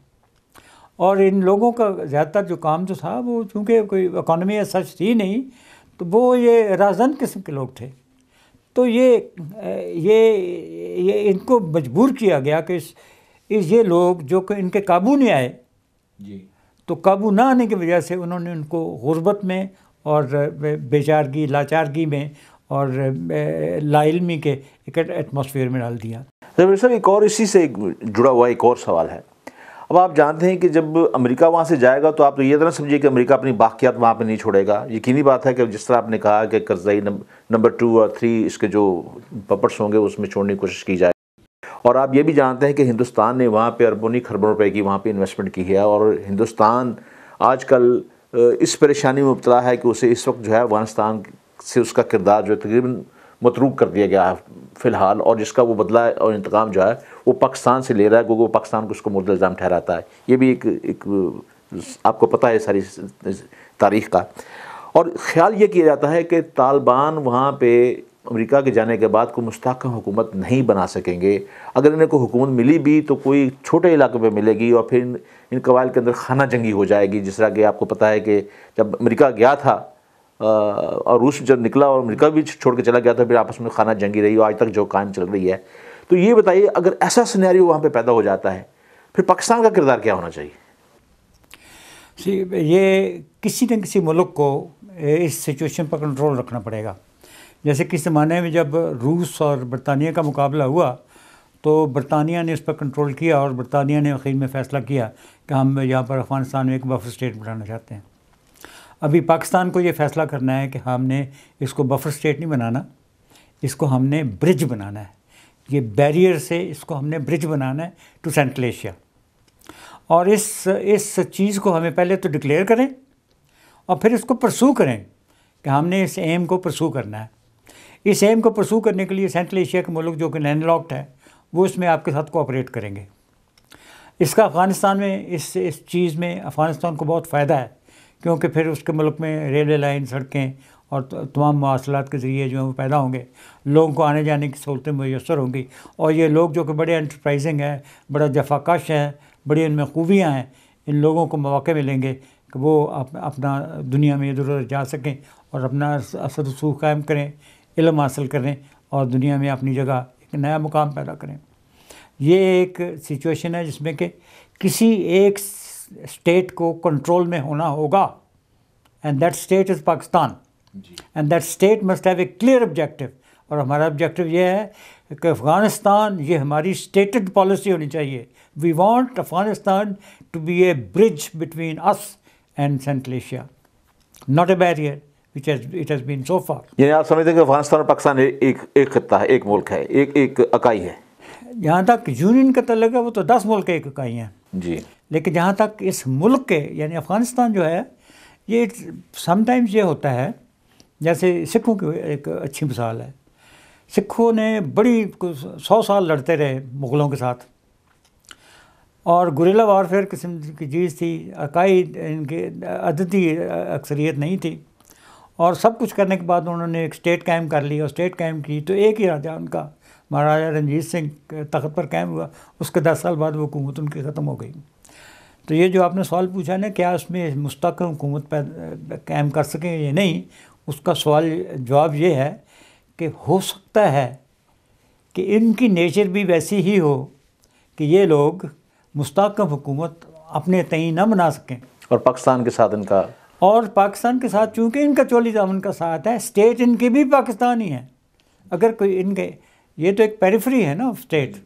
اور ان لوگوں کا زیادہ تر جو کام جو تھا وہ چونکہ کوئی اکانومی سچ تھی نہیں، تو وہ یہ رازن قسم کے لوگ تھے. تو یہ ان کو مجبور کیا گیا کہ یہ لوگ جو کہ ان کے قابو نہیں آئے، جی، تو قابو نہ آنے کی وجہ سے انہوں نے ان کو غربت میں اور بیچارگی لاچارگی میں اور لا علمی کے ایک ایٹماسفیئر میں ڈال دیا. صاحب ایک اور اسی سے جڑا ہوا ایک اور سوال ہے. اب آپ جانتے ہیں کہ جب امریکہ وہاں سے جائے گا تو آپ تو یہ طرح سمجھیے کہ امریکہ اپنی باقیات وہاں پہ نہیں چھوڑے گا. یقینی بات ہے کہ جس طرح آپ نے کہا کہ کرزئی نمبر 2 اور 3 اس کے جو پپٹس ہوں گے اس میں چھوڑنے کی کوشش کی جائے. اور آپ یہ بھی جانتے ہیں کہ ہندوستان نے وہاں پہ اربوں خربوں روپے کی وہاں پہ انویسٹمنٹ کی ہے، اور ہندوستان آج کل اس پریشانی میں مبتلا ہے کہ اسے اس وقت جو ہے افغانستان سے اس کا کردار جو ہے تقریباً متروک کر دیا گیا ہے فی الحال، اور جس کا وہ بدلہ اور انتقام جو ہے وہ پاکستان سے لے رہا ہے، کیونکہ وہ پاکستان کو اس کو مورد الزام ٹھہراتا ہے. یہ بھی ایک آپ کو پتہ ہے ساری تاریخ کا. اور خیال یہ کیا جاتا ہے کہ طالبان وہاں پہ امریکہ کے جانے کے بعد کوئی مستحکم حکومت نہیں بنا سکیں گے. اگر انہیں کوئی حکومت ملی بھی تو کوئی چھوٹے علاقے پہ ملے گی، اور پھر ان قبائل کے اندر خانہ جنگی ہو جائے گی. جس طرح کہ آپ کو پتہ ہے کہ جب امریکہ گیا تھا اور روس جب نکلا اور امریکہ بھی چھوڑ کے چلا گیا تھا، پھر آپس میں خانہ جنگی رہی اور آج تک جو قائم چل رہی ہے. تو یہ بتائیے اگر ایسا سینیریو وہاں پہ پیدا ہو جاتا ہے پھر پاکستان کا کردار کیا ہونا چاہیے؟ یہ کسی نہ کسی ملک کو اس سچویشن پر کنٹرول رکھنا پڑے گا. جیسے کس زمانے میں جب روس اور برطانیہ کا مقابلہ ہوا تو برطانیہ نے اس پر کنٹرول کیا، اور برطانیہ نے اخیر میں فیصلہ کیا کہ ہم یہاں پر افغانستان میں ایک بفر اسٹیٹ بنانا چاہتے ہیں. ابھی پاکستان کو یہ فیصلہ کرنا ہے کہ ہم نے اس کو بفر اسٹیٹ نہیں بنانا، اس کو ہم نے برج بنانا ہے. یہ بیریئر سے اس کو ہم نے برج بنانا ہے ٹو سینٹرل ایشیا. اور اس چیز کو ہمیں پہلے تو ڈکلیئر کریں اور پھر اس کو پرسو کریں کہ ہم نے اس ایم کو پرسو کرنا ہے. اس ایم کو پرسو کرنے کے لیے سینٹرل ایشیا کے ملک جو کہ لینڈ لاکڈ ہے وہ اس میں آپ کے ساتھ کوآپریٹ کریں گے. اس کا افغانستان میں اس چیز میں افغانستان کو بہت فائدہ ہے، کیونکہ پھر اس کے ملک میں ریلوے لائن، سڑکیں اور تمام مواصلات کے ذریعے جو ہیں وہ پیدا ہوں گے، لوگوں کو آنے جانے کی سہولتیں میسر ہوں گی. اور یہ لوگ جو کہ بڑے انٹرپرائزنگ ہیں، بڑا جفاکش ہیں، بڑی ان میں خوبیاں ہیں، ان لوگوں کو مواقع ملیں گے کہ وہ اپنا دنیا میں ادھر ادھر جا سکیں اور اپنا اثر رسوخ قائم کریں، علم حاصل کریں اور دنیا میں اپنی جگہ ایک نیا مقام پیدا کریں. یہ ایک سچویشن ہے جس میں کہ کسی ایک اسٹیٹ کو کنٹرول میں ہونا ہوگا، and that state is Pakistan, and that state must have a clear objective. اور ہمارا آبجیکٹو یہ ہے کہ افغانستان، یہ ہماری اسٹیٹڈ پالیسی ہونی چاہیے. We want Afghanistan to be a bridge between us and central Asia, not a barrier which it has been so far. یعنی آپ سمجھتے ہیں کہ افغانستان اور پاکستان ایک خطہ ہے، ایک ملک ہے، ایک اکائی ہے. جہاں تک یونین کا تعلق ہے وہ تو 10 ملک ایک اکائی ہیں جی. لیکن جہاں تک اس ملک کے یعنی افغانستان جو ہے، یہ سم ٹائمز یہ ہوتا ہے، جیسے سکھوں کی ایک اچھی مثال ہے. سکھوں نے بڑی 100 سال لڑتے رہے مغلوں کے ساتھ، اور گوریلا وارفیئر قسم کی چیز تھی. اکائی ان کے عددی اکثریت نہیں تھی، اور سب کچھ کرنے کے بعد انہوں نے ایک اسٹیٹ قائم کر لی. اور اسٹیٹ قائم کی تو ایک ہی راجا ان کا مہاراجا رنجیت سنگھ تخت پر قائم ہوا. اس کے 10 سال بعد وہ حکومت ان کی ختم ہو گئی. تو یہ جو آپ نے سوال پوچھا نا، کیا اس میں مستقل حکومت قائم کر سکیں یا نہیں، اس کا جواب یہ ہے کہ ہو سکتا ہے کہ ان کی نیچر بھی ویسی ہی ہو کہ یہ لوگ مستقل حکومت اپنے تئیں نہ بنا سکیں. اور پاکستان کے ساتھ ان کا، اور پاکستان کے ساتھ چونکہ ان کا چولی دامن کا ساتھ ہے، اسٹیٹ ان کی بھی پاکستان ہی ہے. اگر کوئی ان کے، یہ تو ایک پیریفری ہے نا اسٹیٹ،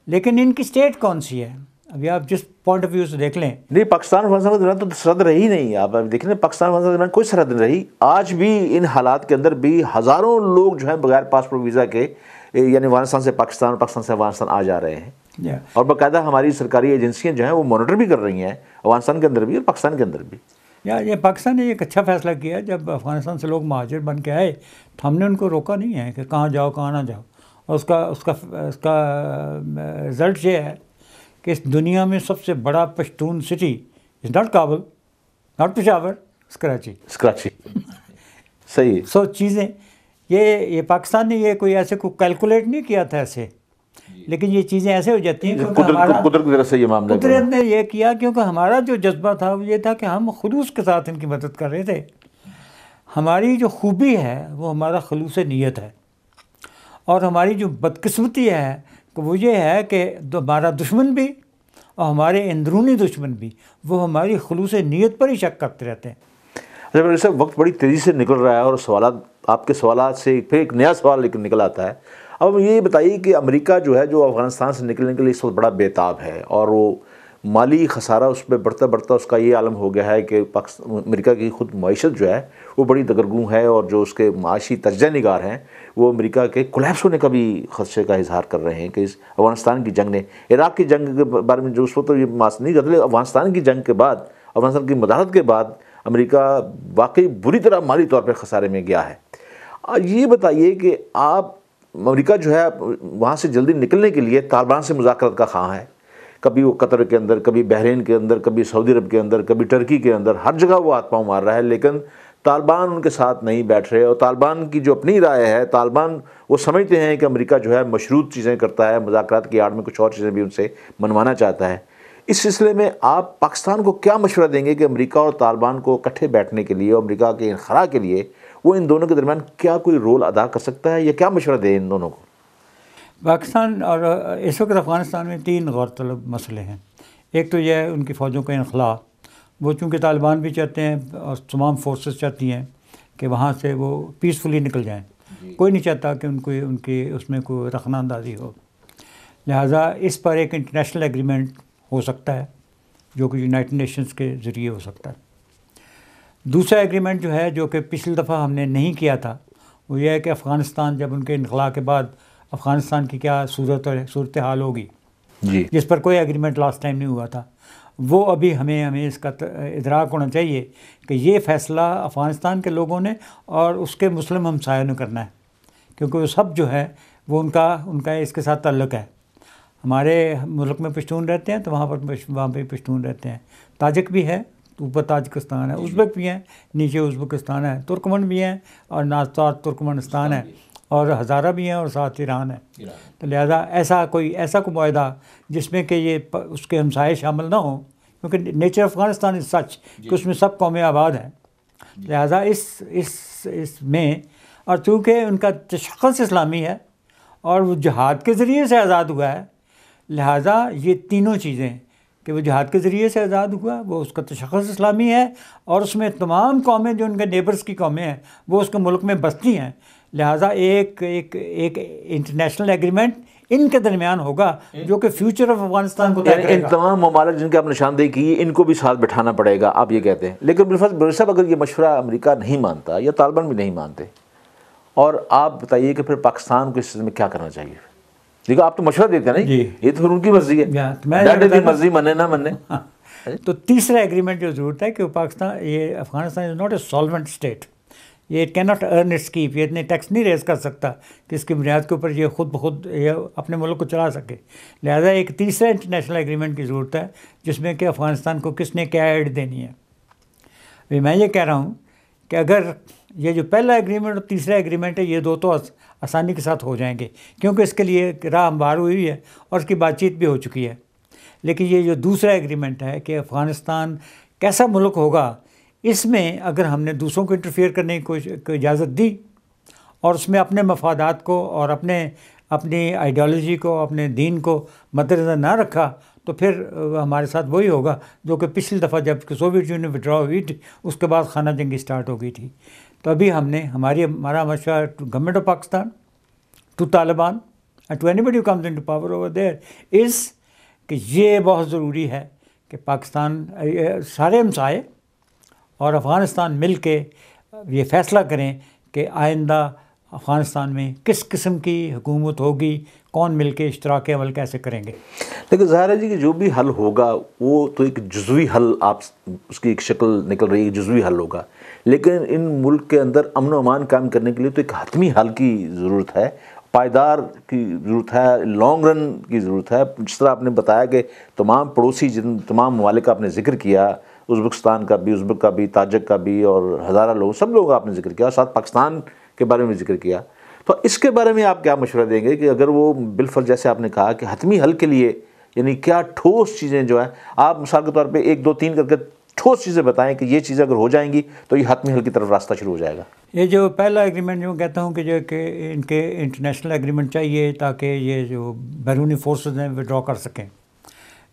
لیکن ان کی اسٹیٹ کون سی ہے؟ ابھی آپ جس پوائنٹ آف ویو سے دیکھ لیں، نہیں پاکستان افغانستان کے درمیان تو سرحد رہی نہیں. آپ دیکھ لیں پاکستان افغانستان کے درمیان کوئی سرحد نہیں رہی. آج بھی ان حالات کے اندر بھی ہزاروں لوگ جو ہیں بغیر پاسپورٹ ویزا کے یعنی افغانستان سے پاکستان اور پاکستان سے افغانستان آ جا رہے ہیں. اور باقاعدہ ہماری سرکاری ایجنسیاں جو ہیں وہ مانیٹر بھی کر رہی ہیں افغانستان کے اندر بھی اور پاکستان کے اندر بھی. یہ پاکستان نے ایک اچھا فیصلہ کیا. جب افغانستان سے لوگ مہاجر بن کے آئے تو ہم نے ان کو روکا نہیں ہے کہ کہاں جاؤ کہاں نہ جاؤ. اور اس کا رزلٹ یہ ہے کہ اس دنیا میں سب سے بڑا Pashtun city is not Kabul, not Peshawar, Karachi. صحیح. سو چیزیں یہ پاکستان نے یہ کوئی ایسے کو کیلکولیٹ نہیں کیا تھا ایسے، لیکن یہ چیزیں ایسے ہو جاتی ہیں قدرت کی طرف سے یہ معاملہ. قدرت نے یہ کیا کیونکہ ہمارا جو جذبہ تھا وہ یہ تھا کہ ہم خلوص کے ساتھ ان کی مدد کر رہے تھے. ہماری جو خوبی ہے وہ ہمارا خلوص نیت ہے، اور ہماری جو بدقسمتی ہے کہ وہ یہ ہے کہ ہمارا دشمن بھی اور ہمارے اندرونی دشمن بھی وہ ہماری خلوص نیت پر ہی شک کرتے رہتے ہیں. اچھا میرے صاحب، وقت بڑی تیزی سے نکل رہا ہے اور سوالات، آپ کے سوالات سے پھر ایک نیا سوال نکل آتا ہے. اب یہ بتائیے کہ امریکہ جو ہے جو افغانستان سے نکلنے کے لیے اس وقت بڑا بے تاب ہے، اور وہ مالی خسارہ اس پہ بڑھتا بڑھتا اس کا یہ عالم ہو گیا ہے کہ امریکہ کی خود معیشت جو ہے وہ بڑی دگرگوں ہے، اور جو اس کے معاشی تجزیہ نگار ہیں وہ امریکہ کے کولیپس ہونے کا بھی خدشے کا اظہار کر رہے ہیں کہ اس افغانستان کی جنگ نے، عراق کی جنگ کے بارے میں جو اس وقت یہ بات نہیں کرتے، افغانستان کی جنگ کے بعد، افغانستان کی مداحت کے بعد امریکہ واقعی بری طرح مالی طور پہ خسارے میں گیا ہے۔ یہ بتائیے کہ آپ، امریکہ جو ہے وہاں سے جلدی نکلنے کے لیے طالبان سے مذاکرات کا خواہاں ہے، کبھی وہ قطر کے اندر، کبھی بحرین کے اندر، کبھی سعودی عرب کے اندر، کبھی ٹرکی کے اندر، ہر جگہ وہ ہاتھ پاؤں مار رہا ہے، لیکن طالبان ان کے ساتھ نہیں بیٹھ رہے، اور طالبان کی جو اپنی رائے ہے، طالبان وہ سمجھتے ہیں کہ امریکہ جو ہے مشروط چیزیں کرتا ہے، مذاکرات کی آڑ میں کچھ اور چیزیں بھی ان سے منوانا چاہتا ہے۔ اس سلسلے میں آپ پاکستان کو کیا مشورہ دیں گے کہ امریکہ اور طالبان کو اکٹھے بیٹھنے کے لیے، امریکہ کے انخلا کے لیے وہ ان دونوں کے درمیان کیا کوئی رول ادا کر سکتا ہے، یا کیا مشورہ دیں ان دونوں کو؟ پاکستان اور اس وقت افغانستان میں 3 غور طلب مسئلے ہیں۔ ایک تو یہ ہے ان کی فوجوں کا انخلا، وہ چونکہ طالبان بھی چاہتے ہیں اور تمام فورسز چاہتی ہیں کہ وہاں سے وہ پیسفلی نکل جائیں، کوئی نہیں چاہتا کہ ان کی اس میں کوئی رخنہ اندازی ہو، لہٰذا اس پر ایک انٹرنیشنل ایگریمنٹ ہو سکتا ہے جو کہ یونائٹڈ نیشنز کے ذریعے ہو سکتا ہے۔ دوسرا ایگریمنٹ جو ہے، جو کہ پچھلی دفعہ ہم نے نہیں کیا تھا، وہ یہ ہے کہ افغانستان جب ان کے انخلا کے بعد افغانستان کی کیا صورتحال ہوگی، جس پر کوئی ایگریمنٹ لاسٹ ٹائم نہیں ہوا تھا، وہ ابھی ہمیں اس کا ادراک ہونا چاہیے کہ یہ فیصلہ افغانستان کے لوگوں نے اور اس کے مسلم ہمسایوں نے کرنا ہے، کیونکہ وہ سب جو ہے وہ ان کا اس کے ساتھ تعلق ہے۔ ہمارے ملک میں پشتون رہتے ہیں تو وہاں پہ پشتون رہتے ہیں، تاجک بھی ہے، اوپر تاجکستان ہے، ازبک بھی ہیں، نیچے ازبکستان ہے، ترکمن بھی ہیں اور ساتھ ترکمنستان ہے، اور ہزارہ بھی ہیں اور ساتھ ایران ہے۔ تو لہٰذا ایسا کوئی معاہدہ جس میں کہ یہ اس کے ہمسائے شامل نہ ہوں، کیونکہ نیچر افغانستان از سچ کہ اس میں سب قومیں آباد ہیں، لہٰذا اس میں، اور چونکہ ان کا تشخص اسلامی ہے اور وہ جہاد کے ذریعے سے آزاد ہوا ہے، لہٰذا یہ تینوں چیزیں کہ وہ جہاد کے ذریعے سے آزاد ہوا، وہ اس کا تشخص اسلامی ہے، اور اس میں تمام قومیں جو ان کے نیبرز کی قومیں ہیں وہ اس کے ملک میں بستی ہیں، لہٰذا ایک انٹرنیشنل ایگریمنٹ ان کے درمیان ہوگا جو کہ فیوچر آف افغانستان کو طے کرے گا۔ ان تمام ممالک جن کی آپ نشاندہی کی، ان کو بھی ساتھ بٹھانا پڑے گا، آپ یہ کہتے ہیں۔ لیکن بالفرض صاحب، اگر یہ مشورہ امریکہ نہیں مانتا یا طالبان بھی نہیں مانتے، اور آپ بتائیے کہ پھر پاکستان کو اس میں کیا کرنا چاہیے؟ دیکھو آپ تو مشورہ دیتے ہیں نا، یہ تو پھر ان کی مرضی ہے، مرضی منے نہ منے۔ تو تیسرا ایگریمنٹ جو ضرورت ہے کہ پاکستان، یہ Afghanistan is not a solvent state, یہ can not earn its keep, یہ اتنے ٹیکس نہیں ریز کر سکتا کہ اس کی بنیاد کے اوپر یہ خود بخود یہ اپنے ملک کو چلا سکے، لہٰذا ایک تیسرا انٹرنیشنل ایگریمنٹ کی ضرورت ہے جس میں کہ افغانستان کو کس نے کیا ایڈ دینی ہے۔ میں یہ کہہ رہا ہوں کہ اگر یہ جو پہلا ایگریمنٹ اور تیسرا ایگریمنٹ ہے، یہ دو تو آسانی کے ساتھ ہو جائیں گے، کیونکہ اس کے لیے راہ ہموار ہوئی ہے اور اس کی بات چیت بھی ہو چکی ہے، لیکن یہ جو دوسرا ایگریمنٹ ہے کہ افغانستان کیسا ملک ہوگا، اس میں اگر ہم نے دوسروں کو انٹرفیئر کرنے کی اجازت دی اور اس میں اپنے مفادات کو اور اپنی آئیڈیالوجی کو، اپنے دین کو مد نظر نہ رکھا، تو پھر ہمارے ساتھ وہی ہوگا جو کہ پچھلی دفعہ جب سوویت یونین وڈرا ہوئی تھی، اس کے بعد خانہ جنگی سٹارٹ ہو گئی تھی۔ تو ابھی ہمارا مشورہ to government of Pakistan, to Taliban and to anybody who comes into power over there is کہ یہ بہت ضروری ہے کہ پاکستان، سارے ہمسائے اور افغانستان مل کے یہ فیصلہ کریں کہ آئندہ افغانستان میں کس قسم کی حکومت ہوگی، کون مل کے اشتراک عمل کیسے کریں گے۔ لیکن ظاہر ہے جی کہ جو بھی حل ہوگا وہ تو ایک جزوی حل، آپ اس کی ایک شکل نکل رہی ہے، جزوی حل ہوگا، لیکن ان ملک کے اندر امن و امان قائم کرنے کے لیے تو ایک حتمی حل کی ضرورت ہے، پائیدار کی ضرورت ہے، لانگ رن کی ضرورت ہے۔ جس طرح آپ نے بتایا کہ تمام پڑوسی، تمام ممالک کا آپ نے ذکر کیا، ازبکستان کا بھی، ازبک کا بھی، تاجک کا بھی، اور ہزارہ لوگ، سب لوگوں کا آپ نے ذکر کیا، اور ساتھ پاکستان کے بارے میں ذکر کیا، تو اس کے بارے میں آپ کیا مشورہ دیں گے کہ اگر وہ بالفرض جیسے آپ نے کہا کہ حتمی حل کے لیے، یعنی کیا ٹھوس چیزیں جو ہیں، آپ مثال کے طور پہ 1 2 3 کر کے ٹھوس چیزیں بتائیں کہ یہ چیزیں اگر ہو جائیں گی تو یہ حتمی حل کی طرف راستہ شروع ہو جائے گا۔ یہ جو پہلا ایگریمنٹ جو کہتا ہوں کہ جو کہ ان کے انٹرنیشنل ایگریمنٹ چاہیے تاکہ یہ جو بیرونی فورسز ہیں وڈرا کر سکیں،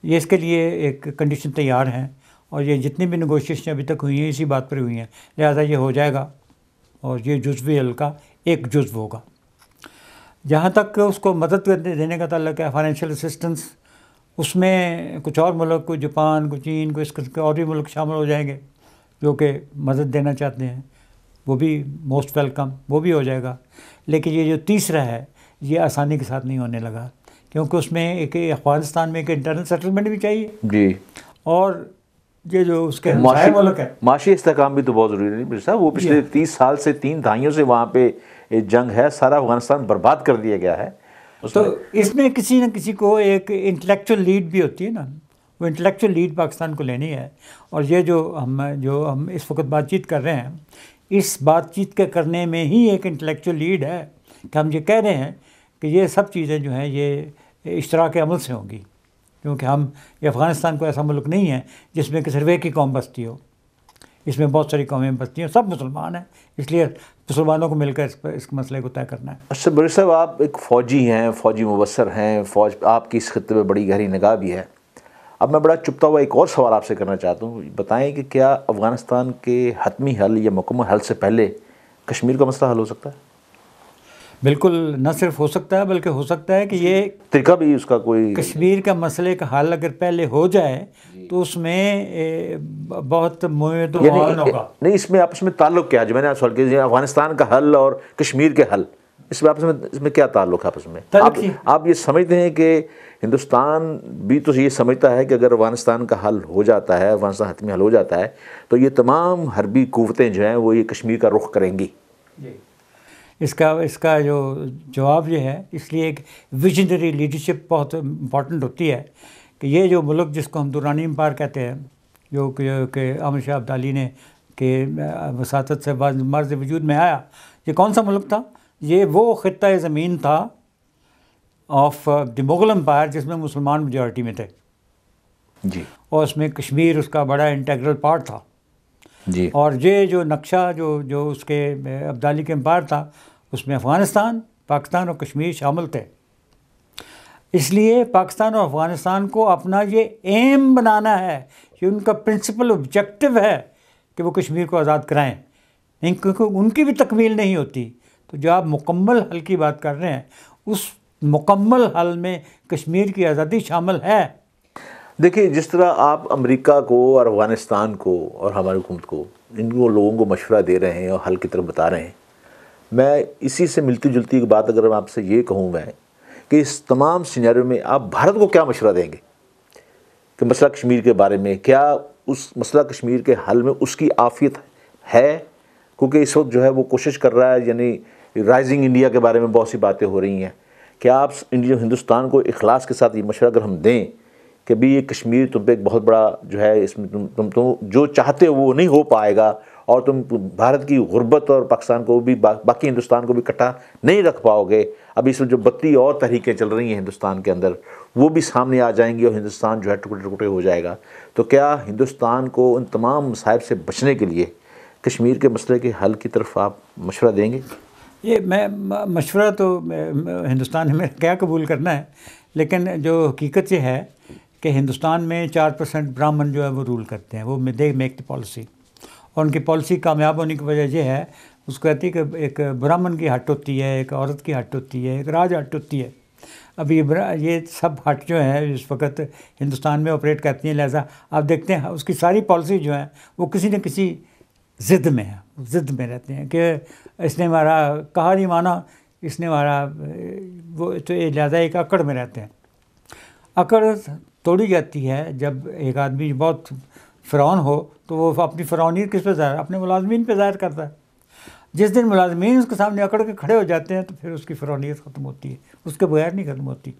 یہ اس کے لیے ایک کنڈیشن تیار ہیں، اور یہ جتنی بھی نیگوشیشن ابھی تک ہوئی ہیں اسی بات پر ہوئی ہیں، لہٰذا یہ ہو جائے گا اور یہ جزوی حل کا ایک جزو ہوگا۔ جہاں تک اس کو مدد دینے کا تعلق ہے، فائنینشیل اسسٹنس اس میں کچھ اور ملک، کوئی جاپان، کوئی چین، کوئی اس قسم کے اور بھی ملک شامل ہو جائیں گے جو کہ مدد دینا چاہتے ہیں، وہ بھی موسٹ ویلکم، وہ بھی ہو جائے گا. لیکن یہ جو تیسرا ہے یہ آسانی کے ساتھ نہیں ہونے لگا، کیونکہ اس میں ایک افغانستان میں ایک انٹرنل سیٹلمنٹ بھی چاہیے جی، اور یہ جو اس کے ہمسائے ملک ہے معاشی استحکام بھی تو بہت ضروری ہے. صاحب وہ پچھلے 30 سال سے 3 دہائیوں سے وہاں پہ جنگ ہے، سارا افغانستان برباد کر دیا گیا ہے. تو اس میں کسی نہ کسی کو ایک انٹلیکچوئل لیڈ بھی ہوتی ہے نا، وہ انٹلیکچوئل لیڈ پاکستان کو لینی ہے. اور یہ جو ہم اس وقت بات چیت کر رہے ہیں، اس بات چیت کے کرنے میں ہی ایک انٹلیکچوئل لیڈ ہے کہ ہم یہ کہہ رہے ہیں کہ یہ سب چیزیں جو ہیں یہ اشتراک عمل سے ہوں گی، کیونکہ یہ افغانستان کو ایسا ملک نہیں ہے جس میں کہ صرف ایک ہی قوم بستی ہو. اس میں بہت ساری قومیں بستی ہیں، سب مسلمان ہیں، اس لیے مسلمانوں کو مل کر اس مسئلے کو طے کرنا ہے. اچھا بڑے صاحب، آپ ایک فوجی ہیں، فوجی مبصر ہیں، فوج آپ کی اس خطے میں بڑی گہری نگاہ بھی ہے. اب میں بڑا چپتا ہوا ایک اور سوال آپ سے کرنا چاہتا ہوں. بتائیں کہ کیا افغانستان کے حتمی حل یا مکمل حل سے پہلے کشمیر کا مسئلہ حل ہو سکتا ہے؟ بالکل، نہ صرف ہو سکتا ہے بلکہ ہو سکتا ہے کہ یہ طریقہ بھی اس کا کوئی کشمیر کا مسئلے کا حل اگر پہلے ہو جائے تو اس میں بہت معاون ہوگا. نہیں، اس میں آپس میں تعلق کیا ہے؟ جو میں نے سوال کیا، افغانستان کا حل اور کشمیر کے حل، اس میں آپس میں اس میں کیا تعلق ہے آپس میں؟ آپ یہ سمجھتے ہیں کہ ہندوستان بھی تو یہ سمجھتا ہے کہ اگر افغانستان کا حل ہو جاتا ہے، افغانستان حتمی حل ہو جاتا ہے، تو یہ تمام حربی قوتیں جو ہیں وہ یہ کشمیر کا رخ کریں گی. اس کا جو جواب یہ ہے، اس لیے ایک ویژنری لیڈرشپ بہت امپورٹنٹ ہوتی ہے کہ یہ جو ملک جس کو ہم دورانی امپائر کہتے ہیں، جو کہ احمد شاہ ابدالی نے کہ وساطت سے مرز وجود میں آیا، یہ کون سا ملک تھا؟ یہ وہ خطہ زمین تھا آف دی مغل امپائر جس میں مسلمان میجورٹی میں تھے جی، اور اس میں کشمیر اس کا بڑا انٹیگرل پارٹ تھا جی. اور یہ جو نقشہ جو اس کے ابدالی کے امپائر تھا، اس میں افغانستان، پاکستان اور کشمیر شامل تھے. اس لیے پاکستان اور افغانستان کو اپنا یہ ایم بنانا ہے، یہ ان کا پرنسپل آبجیکٹو ہے کہ وہ کشمیر کو آزاد کرائیں، نہیں کیونکہ ان کی بھی تکمیل نہیں ہوتی. تو جو آپ مکمل حل کی بات کر رہے ہیں، اس مکمل حل میں کشمیر کی آزادی شامل ہے. دیکھیں، جس طرح آپ امریکہ کو اور افغانستان کو اور ہماری حکومت کو ان کو لوگوں کو مشورہ دے رہے ہیں اور حل کی طرف بتا رہے ہیں، میں اسی سے ملتی جلتی ایک بات اگر آپ سے یہ کہوں میں کہ اس تمام سینیریو میں آپ بھارت کو کیا مشورہ دیں گے کہ مسئلہ کشمیر کے بارے میں؟ کیا اس مسئلہ کشمیر کے حل میں اس کی عافیت ہے؟ کیونکہ اس وقت جو ہے وہ کوشش کر رہا ہے، یعنی رائزنگ انڈیا کے بارے میں بہت سی باتیں ہو رہی ہیں. کیا آپ ہندوستان کو اخلاص کے ساتھ یہ مشورہ اگر ہم دیں کہ بھی یہ کشمیر تم پہ ایک بہت بڑا جو ہے، اس میں تم جو چاہتے ہو وہ نہیں ہو پائے گا، اور تم بھارت کی غربت اور پاکستان کو بھی باقی ہندوستان کو بھی اکٹھا نہیں رکھ پاؤ گے. اب اس میں جو 32 اور تحریکیں چل رہی ہیں ہندوستان کے اندر، وہ بھی سامنے آ جائیں گی اور ہندوستان جو ہے ٹکڑے ٹکڑے ہو جائے گا. تو کیا ہندوستان کو ان تمام مصائب سے بچنے کے لیے کشمیر کے مسئلے کے حل کی طرف آپ مشورہ دیں گے؟ یہ میں مشورہ تو ہندوستان میں کیا قبول کرنا ہے، لیکن جو حقیقت یہ ہے کہ ہندوستان میں 4% برہمن جو ہے وہ رول کرتے ہیں، وہ دے میک دی پالیسی، اور ان کی پالیسی کامیاب ہونے کی وجہ یہ ہے، اس کو کہتی ہے کہ ایک برہمن کی ہٹ ہوتی ہے، ایک عورت کی ہٹ ہوتی ہے، ایک راج ہٹ ہوتی ہے. اب یہ سب ہٹ جو ہیں اس وقت ہندوستان میں آپریٹ کرتی ہیں. لہٰذا آپ دیکھتے ہیں اس کی ساری پالیسی جو ہیں وہ کسی نہ کسی ضد میں ہے، ضد میں رہتے ہیں کہ اس نے ہمارا کہا نہیں مانا، اس نے ہمارا وہ، تو لہٰذا ایک اکڑ میں رہتے ہیں. اکڑ توڑی جاتی ہے جب ایک آدمی بہت فرعون ہو تو وہ اپنی فرعونیت کس پہ ظاہر، اپنے ملازمین پہ ظاہر کرتا ہے. جس دن ملازمین اس کے سامنے اکڑ کے کھڑے ہو جاتے ہیں تو پھر اس کی فرعونیت ختم ہوتی ہے، اس کے بغیر نہیں ختم ہوتی.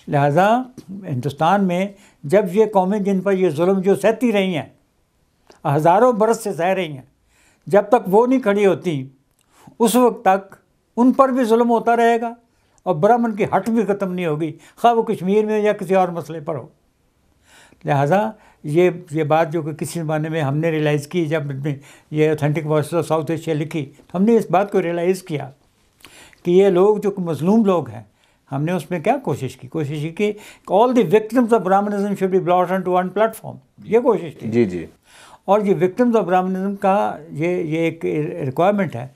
لہٰذا ہندوستان میں جب یہ قومیں جن پر یہ ظلم جو سہتی رہی ہیں، ہزاروں برس سے سہ رہی ہیں، جب تک وہ نہیں کھڑی ہوتی اس وقت تک ان پر بھی ظلم ہوتا رہے گا اور برہمن کی ہٹ بھی ختم نہیں ہوگی، خواہ وہ کشمیر میں یا کسی اور مسئلے پر ہو. لہٰذا یہ بات جو کہ کسی زمانے میں ہم نے ریلائز کی، جب یہ authentic voices of south Asia لکھی تو ہم نے اس بات کو ریلائز کیا کہ یہ لوگ جو مظلوم لوگ ہیں، ہم نے اس میں کیا کوشش کی کہ all the victims of Brahminism should be brought on to one platform. یہ کوشش تھی. جی جی. اور یہ وکٹمز آف برہمنزم کا یہ ایک ریکوائرمنٹ ہے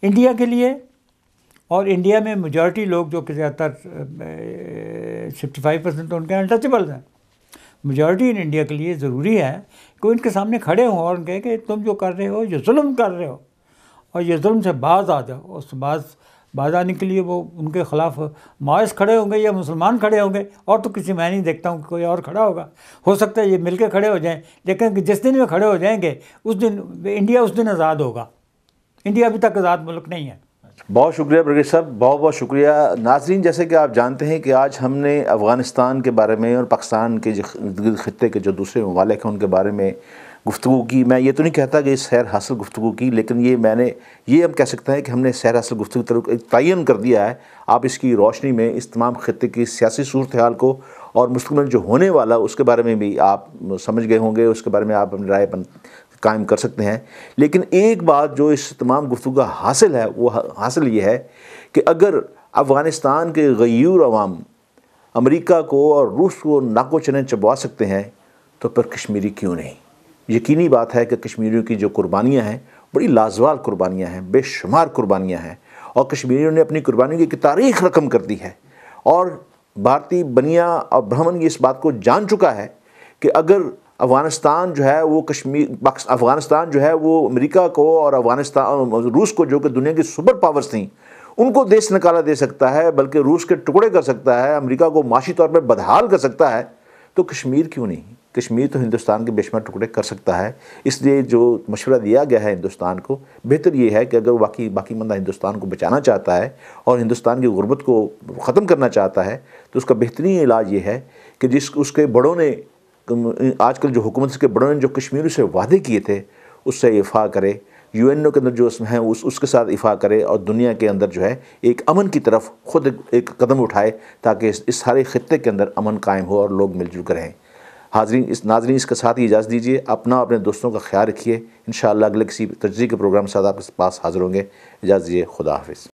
انڈیا کے لیے اور انڈیا میں میجورٹی لوگ جو کہ زیادہ تر 65% ان کے انٹچیبلز ہیں. میجورٹی ان انڈیا کے لیے ضروری ہے کہ ان کے سامنے کھڑے ہوں اور ان کہیں کہ تم جو کر رہے ہو یہ ظلم کر رہے ہو، اور یہ ظلم سے باز آ جاؤ. اس باز آنے کے لیے وہ ان کے خلاف ماؤس کھڑے ہوں گے یا مسلمان کھڑے ہوں گے، اور تو کسی میں نہیں دیکھتا ہوں کہ کوئی اور کھڑا ہوگا. ہو سکتا ہے یہ مل کے کھڑے ہو جائیں، لیکن جس دن وہ کھڑے ہو جائیں گے اس دن انڈیا اس دن آزاد ہوگا. انڈیا ابھی تک آزاد ملک نہیں ہے. بہت شکریہ برگیز صاحب، بہت بہت شکریہ. ناظرین، جیسے کہ آپ جانتے ہیں کہ آج ہم نے افغانستان کے بارے میں اور پاکستان کے جو خطے کے جو دوسرے ممالک ہیں ان کے بارے میں گفتگو کی. میں یہ تو نہیں کہتا کہ سیر حاصل گفتگو کی، لیکن یہ ہم کہہ سکتے ہیں کہ ہم نے سیر حاصل گفتگو کی طرف تعین کر دیا ہے. آپ اس کی روشنی میں اس تمام خطے کی سیاسی صورتحال کو اور مستقبل جو ہونے والا اس کے بارے میں بھی آپ سمجھ گئے ہوں گے، اس کے بارے میں آپ اپنی رائے قائم کر سکتے ہیں. لیکن ایک بات جو اس تمام گفتگو کا حاصل ہے وہ حاصل یہ ہے کہ اگر افغانستان کے غیور عوام امریکہ کو اور روس کو ناکو چنے چبوا سکتے ہیں تو پھر کشمیری کیوں نہیں؟ یقینی بات ہے کہ کشمیریوں کی جو قربانیاں ہیں بڑی لازوال قربانیاں ہیں، بے شمار قربانیاں ہیں، اور کشمیریوں نے اپنی قربانیوں کی ایک تاریخ رقم کر دی ہے. اور بھارتی بنیا اور برہمن یہ اس بات کو جان چکا ہے کہ اگر افغانستان جو ہے وہ افغانستان جو ہے وہ امریکہ کو اور روس کو، جو کہ دنیا کی سپر پاورز تھیں، ان کو دیس نکالا دے سکتا ہے، بلکہ روس کے ٹکڑے کر سکتا ہے، امریکہ کو معاشی طور پر بدحال کر سکتا ہے، تو کشمیر کیوں نہیں؟ کشمیر تو ہندوستان کے بے شمار ٹکڑے کر سکتا ہے. اس لیے جو مشورہ دیا گیا ہے ہندوستان کو، بہتر یہ ہے کہ اگر باقی مندہ ہندوستان کو بچانا چاہتا ہے اور ہندوستان کی غربت کو ختم کرنا چاہتا ہے تو اس کا بہترین علاج یہ ہے کہ اس کے بڑوں نے، آج کل جو حکومت کے بڑوں نے جو کشمیری سے وعدے کیے تھے اس سے افاع کرے، UN کے اندر جو اس میں ہیں اس کے ساتھ افاع کرے، اور دنیا کے اندر جو ہے ایک امن کی طرف خود ایک قدم اٹھائے تاکہ اس سارے خطے کے اندر امن قائم ہو اور لوگ مل جل کر رہیں. ناظرین، اس کے ساتھ ہی اجازت دیجیے. اپنے دوستوں کا خیال رکھیے. انشاءاللہ اگلے کسی تجزیے کے پروگرام کے ساتھ آپ کے پاس حاضر ہوں گے. اجازت دیجیے. خدا حافظ.